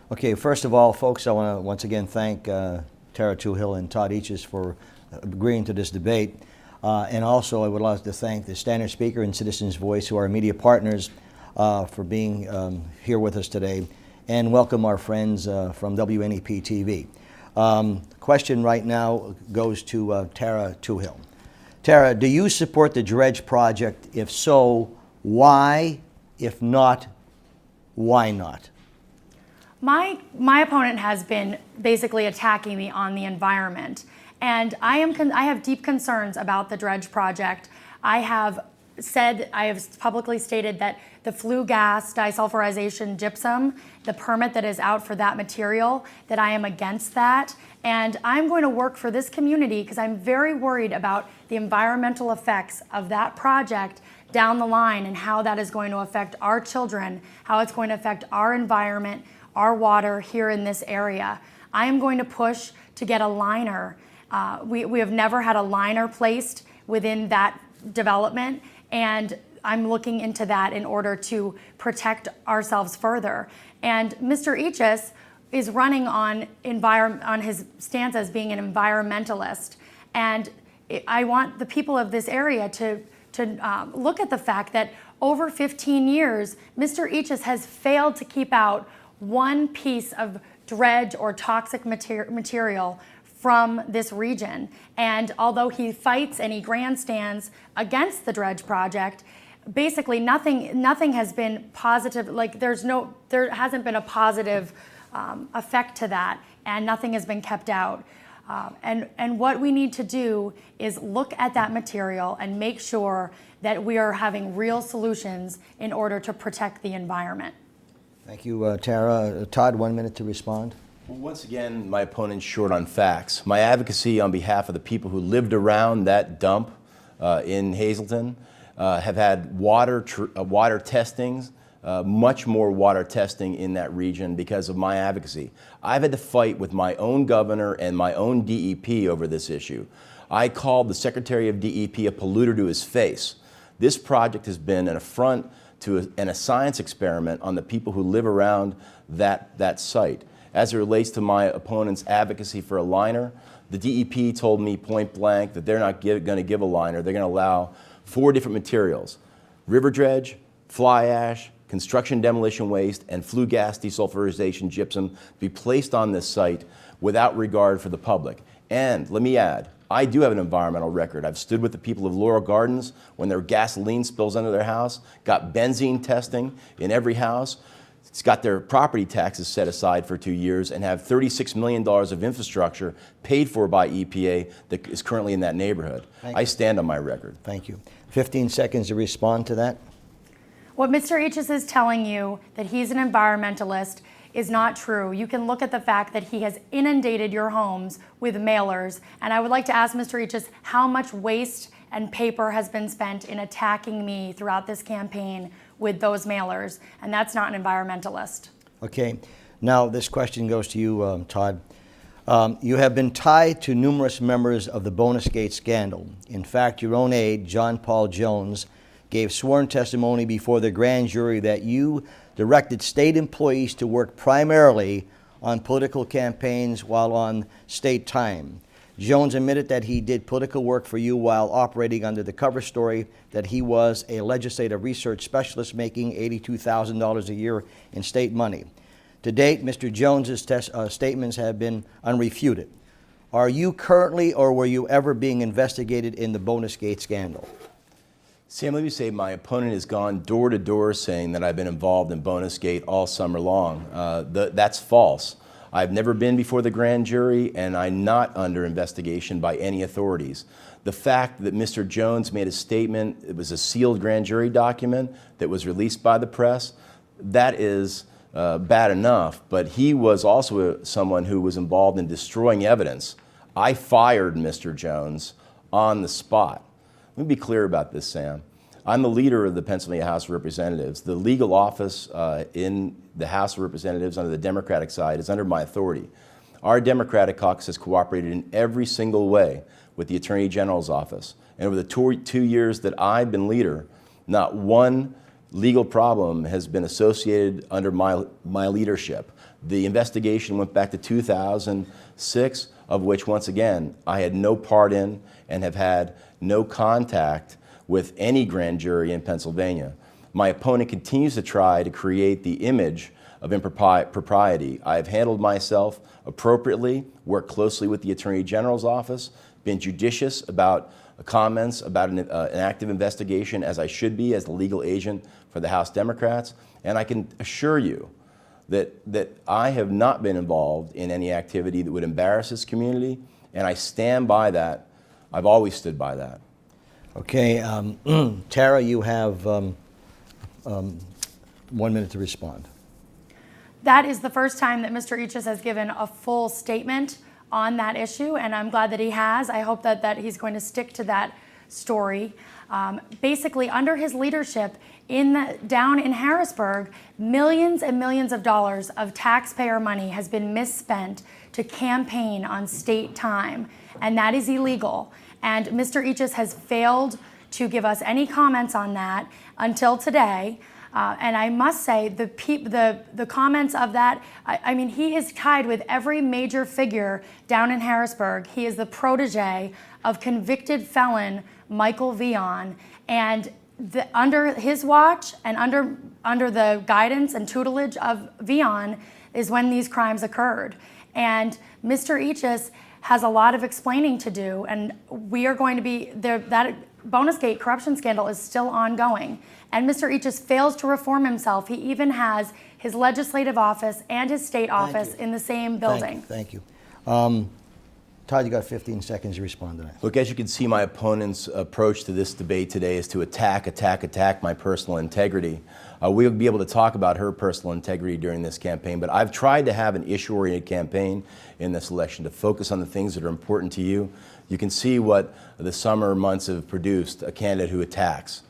Okay, first of all, folks, I want to once again thank Tarah, Toohil, and Todd Eachus for agreeing to this debate. And also, I would like to thank the Standard Speaker and Citizens Voice, who are our media partners, for being here with us today, and welcome our friends from WNEP TV. Question right now goes to Tarah Toohil. Tarah, do you support the dredge project? If so, why? If not, why not? My opponent has been basically attacking me on the environment, and I have deep concerns about the dredge project. I have publicly stated that the flue gas disulfurization gypsum, the permit that is out for that material, that I am against that. And I'm going to work for this community because I'm very worried about the environmental effects of that project down the line and how that is going to affect our children, how it's going to affect our environment, our water here in this area. I am going to push to get a liner. We have never had a liner placed within that development, and I'm looking into that in order to protect ourselves further. And Mr. Eachus is running on his stance as being an environmentalist, and I want the people of this area to look at the fact that over 15 years, Mr. Eachus has failed to keep out one piece of dredge or toxic material from this region. And although he fights and he grandstands against the dredge project, basically nothing has been positive. Like there hasn't been a positive effect to that, and nothing has been kept out. And what we need to do is look at that material and make sure that we are having real solutions in order to protect the environment. Thank you, Tarah. Todd, 1 minute to respond. Well, once again, my opponent's short on facts. My advocacy on behalf of the people who lived around that dump in Hazleton have had water testings, much more water testing in that region because of my advocacy. I've had to fight with my own governor and my own DEP over this issue. I called the Secretary of DEP a polluter to his face. This project has been an affront to a science experiment on the people who live around that site. As it relates to my opponent's advocacy for a liner, the DEP told me point blank that they're not going to give a liner. They're going to allow 4 different materials: river dredge, fly ash, construction demolition waste, and flue gas desulfurization gypsum to be placed on this site without regard for the public. And let me add, I do have an environmental record. I've stood with the people of Laurel Gardens when there were gasoline spills under their house, got benzene testing in every house. It's got their property taxes set aside for 2 years and have $36 million of infrastructure paid for by EPA that is currently in that neighborhood. I stand on my record. Thank you. 15 seconds to respond to that. What Mr. Eachus is telling you, that he's an environmentalist, is not true. You can look at the fact that he has inundated your homes with mailers. And I would like to ask Mr. Eachus how much waste and paper has been spent in attacking me throughout this campaign with those mailers. And that's not an environmentalist. Okay. Now this question goes to you, Todd. You have been tied to numerous members of the Bonus Gate scandal. In fact, your own aide, John Paul Jones, gave sworn testimony before the grand jury that you directed state employees to work primarily on political campaigns while on state time. Jones admitted that he did political work for you while operating under the cover story that he was a legislative research specialist making $82,000 a year in state money. To date, Mr. Jones's statements have been unrefuted. Are you currently or were you ever being investigated in the Bonus Gate scandal? Sam, let me say my opponent has gone door to door saying that I've been involved in Bonus Gate all summer long. That's false. I've never been before the grand jury, and I'm not under investigation by any authorities. The fact that Mr. Jones made a statement, it was a sealed grand jury document that was released by the press, that is bad enough, but he was also someone who was involved in destroying evidence. I fired Mr. Jones on the spot. Let me be clear about this, Sam. I'm the leader of the Pennsylvania House of Representatives. The legal office in the House of Representatives under the Democratic side is under my authority. Our Democratic caucus has cooperated in every single way with the Attorney General's office. And over the 2 years that I've been leader, not one legal problem has been associated under my leadership. The investigation went back to 2006, of which, once again, I had no part in and have had no contact with any grand jury in Pennsylvania. My opponent continues to try to create the image of impropriety. I have handled myself appropriately, worked closely with the Attorney General's office, been judicious about comments about an active investigation, as I should be as the legal agent for the House Democrats, and I can assure you that I have not been involved in any activity that would embarrass this community, and I stand by that. I've always stood by that. Okay, Tarah, you have 1 minute to respond. That is the first time that Mr. Eachus has given a full statement on that issue, and I'm glad that he has. I hope that he's going to stick to that story. Basically, under his leadership down in Harrisburg, millions and millions of dollars of taxpayer money has been misspent to campaign on state time, and that is illegal. And Mr. Eachus has failed to give us any comments on that until today. And I must say, the comments of that, I mean, he is tied with every major figure down in Harrisburg. He is the protege of convicted felon Michael Vion, and under his watch and under the guidance and tutelage of Vion is when these crimes occurred. And Mr. Eachus has a lot of explaining to do, and we are going to be there. That Bonusgate corruption scandal is still ongoing, and Mr. Eachus fails to reform himself. He even has his legislative office and his state office in the same building. Thank you. Todd, you got 15 seconds to respond to that. Look, as you can see, my opponent's approach to this debate today is to attack my personal integrity. We'll be able to talk about her personal integrity during this campaign, but I've tried to have an issue-oriented campaign in this election to focus on the things that are important to you. You can see what the summer months have produced, a candidate who attacks.